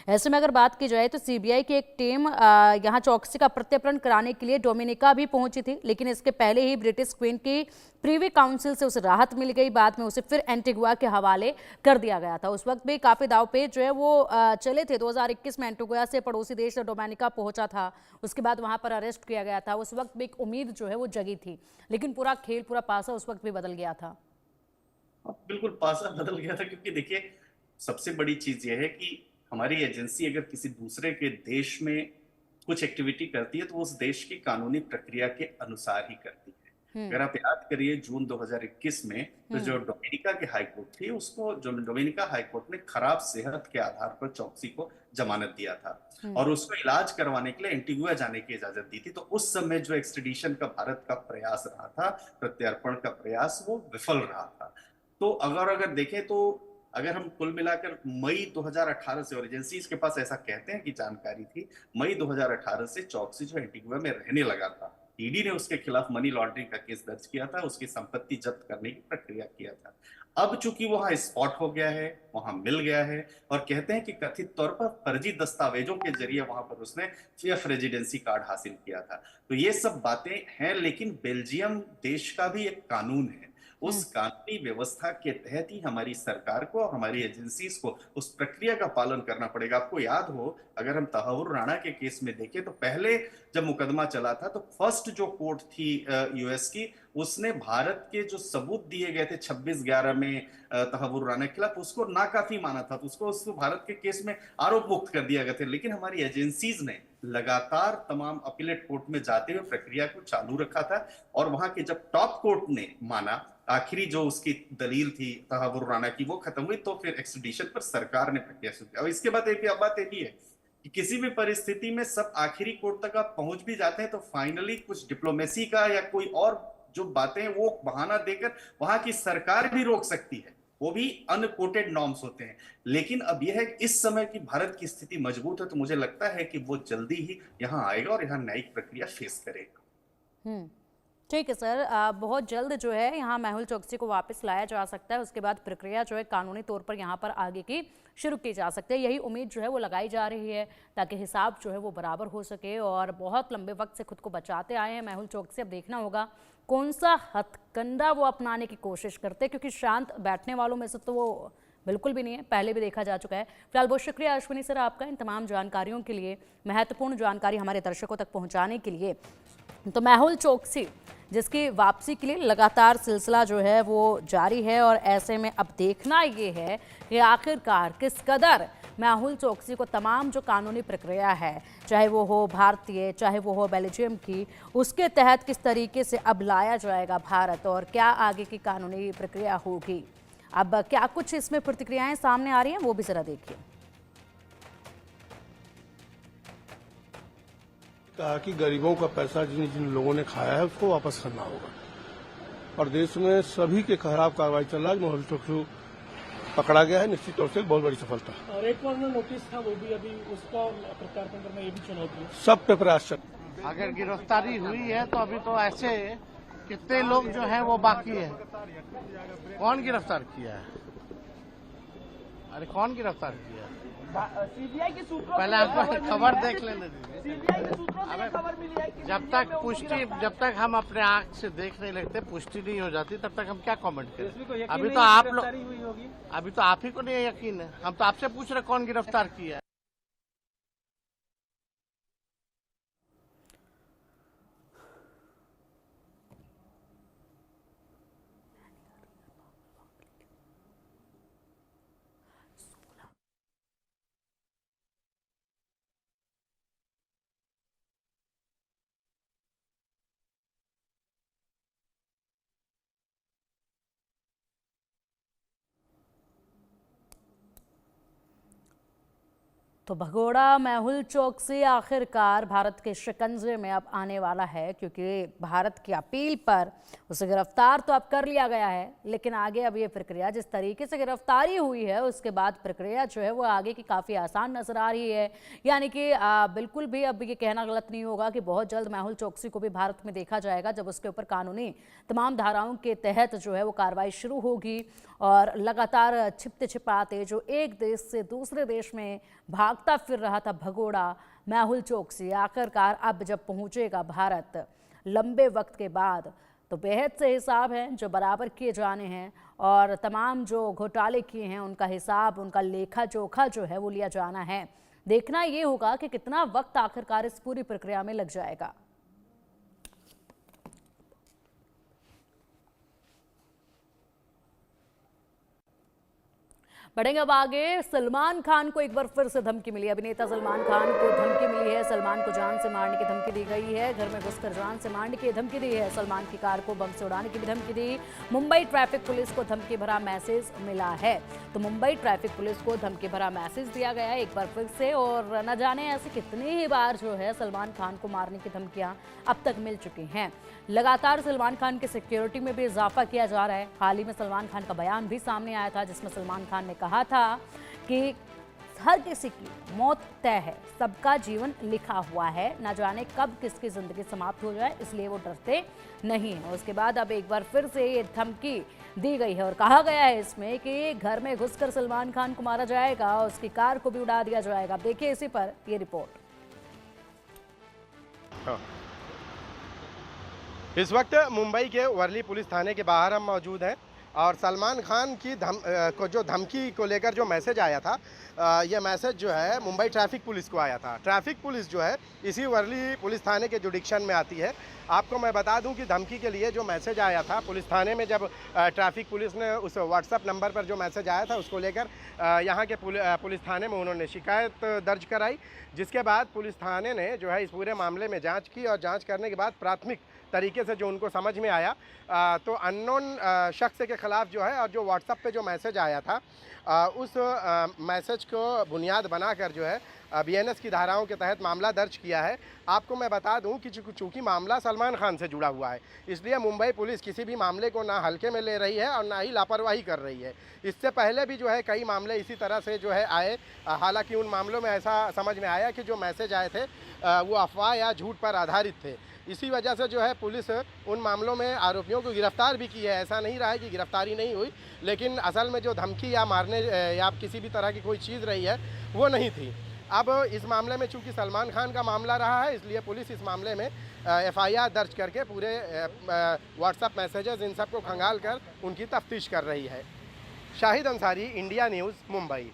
ऐसे में अगर बात की जाए तो सीबीआई की एक टीम यहाँ चौकसी का प्रत्यर्पण कराने के लिए डोमिनिका भी पहुंची थी, लेकिन इसके पहले ही ब्रिटिश क्वीन की प्रीवी काउंसिल से उसे राहत मिल गई। बाद में उसे फिर एंटीगुआ के हवाले कर दिया गया था। उस वक्त भी काफी दांवपेच जो है वो चले थे। 2021 में एंटीगुआ से पड़ोसी देश डोमिनिका पहुंचा था, उसके बाद वहां पर अरेस्ट किया गया था। उस वक्त भी एक उम्मीद जो है वो जगी थी, लेकिन पूरा खेल, पूरा पासा उस वक्त भी बदल गया था। बिल्कुल पासा बदल गया था, क्योंकि देखिए सबसे बड़ी चीज यह है कि हमारी एजेंसी अगर किसी दूसरे के देश में कुछ एक्टिविटी करती है तो उस देश की कानूनी प्रक्रिया के अनुसार ही करती है। हम्म। अगर आप याद करिए जून 2021 में तो हम्म। जो डोमिनिका की हाई कोर्ट थी, उसको जो डोमिनिका हाई कोर्ट ने खराब सेहत के आधार पर चौकसी को जमानत दिया था हम्म। और उसको इलाज करवाने के लिए एंटीगुआ जाने की इजाजत दी थी। तो उस समय जो एक्सट्रेडिशन का भारत का प्रयास रहा था, प्रत्यार्पण का प्रयास, वो विफल रहा था। तो अगर अगर देखें तो अगर हम कुल मिलाकर मई 2018 से, और एजेंसीज के पास ऐसा कहते हैं कि जानकारी थी, मई 2018 से चौकसी जो एंटीगुआ में रहने लगा था। ईडी ने उसके खिलाफ मनी लॉन्ड्रिंग का केस दर्ज किया था, उसकी संपत्ति जब्त करने की प्रक्रिया किया था। अब चूंकि वहां स्पॉट हो गया है, वहां मिल गया है, और कहते हैं कि कथित तौर पर फर्जी दस्तावेजों के जरिए वहां पर उसने एफ रेजिडेंसी कार्ड हासिल किया था। तो ये सब बातें हैं, लेकिन बेल्जियम देश का भी एक कानून है। हम्म। उस कानूनी व्यवस्था के तहत ही हमारी सरकार को और हमारी एजेंसीज को उस प्रक्रिया का पालन करना पड़ेगा। आपको याद हो, अगर हम तहव्वुर राणा के केस में देखें तो पहले जब मुकदमा चला था तो फर्स्ट जो कोर्ट थी यूएस की, उसने भारत के जो सबूत दिए गए थे 26/11 में तहव्वुर राणा के खिलाफ, उसको नाकाफी माना था। तो उसको भारत के केस में आरोप मुक्त कर दिया गया था। लेकिन हमारी एजेंसीज ने लगातार तमाम अपीलेट कोर्ट में जाते हुए प्रक्रिया को चालू रखा था, और वहां के जब टॉप कोर्ट ने माना, आखिरी जो उसकी दलील थी तहव्वुर राणा की वो खत्म हुई, तो फिर एक्सट्रेडिशन पर सरकार ने प्रक्रिया शुरू की। अब इसके बाद एक बात ये भी है कि किसी भी परिस्थिति में सब आखिरी कोर्ट तक आप पहुंच भी जाते हैं तो फाइनली कुछ डिप्लोमेसी का या कोई और जो बातें हैं वो बहाना देकर वहां की सरकार भी रोक सकती है। वो भी अनकोटेड नॉर्म्स होते हैं। लेकिन अब यह है कि इस समय की भारत की स्थिति मजबूत है, तो मुझे लगता है कि वो जल्दी ही यहां आएगा और यहां न्यायिक प्रक्रिया फेस करेगा। हम्म। ठीक है सर, बहुत जल्द जो है यहाँ मेहुल चौकसी को वापस लाया जा सकता है। उसके बाद प्रक्रिया जो है कानूनी तौर पर यहाँ पर आगे की शुरू की जा सकती है। यही उम्मीद जो है वो लगाई जा रही है, ताकि हिसाब जो है वो बराबर हो सके। और बहुत लंबे वक्त से खुद को बचाते आए हैं मेहुल चौकसी। अब देखना होगा कौन सा हथकंडा वो अपनाने की कोशिश करते हैं, क्योंकि शांत बैठने वालों में से तो वो बिल्कुल भी नहीं है, पहले भी देखा जा चुका है। फिलहाल बहुत शुक्रिया अश्विनी सर आपका इन तमाम जानकारियों के लिए, महत्वपूर्ण जानकारी हमारे दर्शकों तक पहुंचाने के लिए। तो मेहुल चौकसी जिसकी वापसी के लिए लगातार सिलसिला जो है वो जारी है, और ऐसे में अब देखना ये है कि आखिरकार किस कदर मेहुल चौकसी को तमाम जो कानूनी प्रक्रिया है, चाहे वो हो भारतीय चाहे वो हो बेल्जियम की, उसके तहत किस तरीके से अब लाया जाएगा भारत, और क्या आगे की कानूनी प्रक्रिया होगी। अब क्या कुछ इसमें प्रतिक्रियाएं सामने आ रही हैं वो भी जरा देखिए। कहा कि गरीबों का पैसा जिन जिन लोगों ने खाया है उसको वापस करना होगा, और देश में सभी के खिलाफ कार्रवाई चल रहा है। मेहुल चौकसी पकड़ा गया है, निश्चित तौर से बहुत बड़ी सफलता। और एक और नोटिस था वो भी अभी उसका प्रत्यार्पण करना ये भी चुनौती है। सब पे प्रयास चल। अगर गिरफ्तारी हुई है तो अभी तो ऐसे कितने लोग जो है वो बाकी है। कौन गिरफ्तार किया है? अरे कौन गिरफ्तार किया है? सीबीआई के सूत्रों पहले आपको खबर देख लेने दीजिए। सीबीआई के सूत्रों से खबर मिली है कि जब तक हम अपने आंख से देख नहीं लगते, पुष्टि नहीं हो जाती, तब तक हम क्या कमेंट करें। अभी तो आप लोग, अभी तो आप ही को नहीं यकीन है। हम तो आपसे पूछ रहे कौन गिरफ्तार किया है। तो भगोड़ा मेहुल चौकसी आखिरकार भारत के शिकंजे में अब आने वाला है, क्योंकि भारत की अपील पर उसे गिरफ्तार तो अब कर लिया गया है, लेकिन आगे अब ये प्रक्रिया, जिस तरीके से गिरफ्तारी हुई है उसके बाद प्रक्रिया जो है वो आगे की काफ़ी आसान नजर आ रही है। यानी कि बिल्कुल भी अब ये कहना गलत नहीं होगा कि बहुत जल्द मेहुल चौकसी को भी भारत में देखा जाएगा, जब उसके ऊपर कानूनी तमाम धाराओं के तहत जो है वो कार्रवाई शुरू होगी। और लगातार छिपते छिपाते जो एक देश से दूसरे देश में भाग भागता फिर रहा था भगोड़ा मेहुल चोकसी आखिरकार अब जब पहुंचेगा भारत लंबे वक्त के बाद तो बेहद से हिसाब हैं जो बराबर किए जाने हैं और तमाम जो घोटाले किए हैं उनका हिसाब, उनका लेखा जोखा जो है वो लिया जाना है। देखना ये होगा कि कितना वक्त आखिरकार इस पूरी प्रक्रिया में लग जाएगा। बढ़ेंगे अब आगे। सलमान खान को एक बार फिर से धमकी मिली। अभिनेता सलमान खान को धमकी मिली है। सलमान को जान से मारने की धमकी दी गई है। घर में घुसकर जान से मारने की धमकी दी है। सलमान की कार को बम से उड़ाने की भी धमकी दी। मुंबई ट्रैफिक पुलिस को धमकी भरा मैसेज मिला है। तो मुंबई ट्रैफिक पुलिस को धमकी भरा मैसेज दिया गया है एक बार फिर से। और न जाने ऐसे कितनी ही बार जो है सलमान खान को मारने की धमकियां अब तक मिल चुकी हैं। लगातार सलमान खान की सिक्योरिटी में भी इजाफा किया जा रहा है। हाल ही में सलमान खान का बयान भी सामने आया था जिसमें सलमान खान ने कहा था कि हर किसी की मौत तय है, सबका जीवन लिखा हुआ है, न जाने कब किसकी जिंदगी समाप्त हो जाए, इसलिए वो डरते नहीं हैं। उसके बाद अब एक बार फिर से ये धमकी दी गई है और कहा गया है इसमें कि घर में घुसकर सलमान खान को मारा जाएगा, उसकी कार को भी उड़ा दिया जाएगा। देखिए इसी पर ये रिपोर्ट। इस वक्त मुंबई के वर्ली पुलिस थाने के बाहर हम मौजूद हैं और सलमान खान की जो धमकी को लेकर जो मैसेज आया था, यह मैसेज जो है मुंबई ट्रैफिक पुलिस को आया था। ट्रैफिक पुलिस जो है इसी वर्ली पुलिस थाने के जुडिक्शन में आती है। आपको मैं बता दूं कि धमकी के लिए जो मैसेज आया था पुलिस थाने में, जब ट्रैफिक पुलिस ने उस व्हाट्सएप नंबर पर जो मैसेज आया था उसको लेकर यहाँ के पुलिस थाने में उन्होंने शिकायत दर्ज कराई, जिसके बाद पुलिस थाने ने जो है इस पूरे मामले में जाँच की और जाँच करने के बाद प्राथमिक तरीके से जो उनको समझ में आया तो अननोन शख्स के खिलाफ जो है और जो व्हाट्सएप पे जो मैसेज आया था उस मैसेज को बुनियाद बनाकर जो है BNS की धाराओं के तहत मामला दर्ज किया है। आपको मैं बता दूं कि चूंकि मामला सलमान खान से जुड़ा हुआ है, इसलिए मुंबई पुलिस किसी भी मामले को ना हल्के में ले रही है और ना ही लापरवाही कर रही है। इससे पहले भी जो है कई मामले इसी तरह से जो है आए, हालांकि उन मामलों में ऐसा समझ में आया कि जो मैसेज आए थे वो अफवाह या झूठ पर आधारित थे। इसी वजह से जो है पुलिस उन मामलों में आरोपियों को गिरफ्तार भी की है। ऐसा नहीं रहा है कि गिरफ्तारी नहीं हुई, लेकिन असल में जो धमकी या मारने या किसी भी तरह की कोई चीज़ रही है वो नहीं थी। अब इस मामले में चूंकि सलमान खान का मामला रहा है, इसलिए पुलिस इस मामले में FIR दर्ज करके पूरे व्हाट्सएप मैसेजेस इन सब को खंगाल कर उनकी तफ्तीश कर रही है। Shahid Ansari, India news, Mumbai.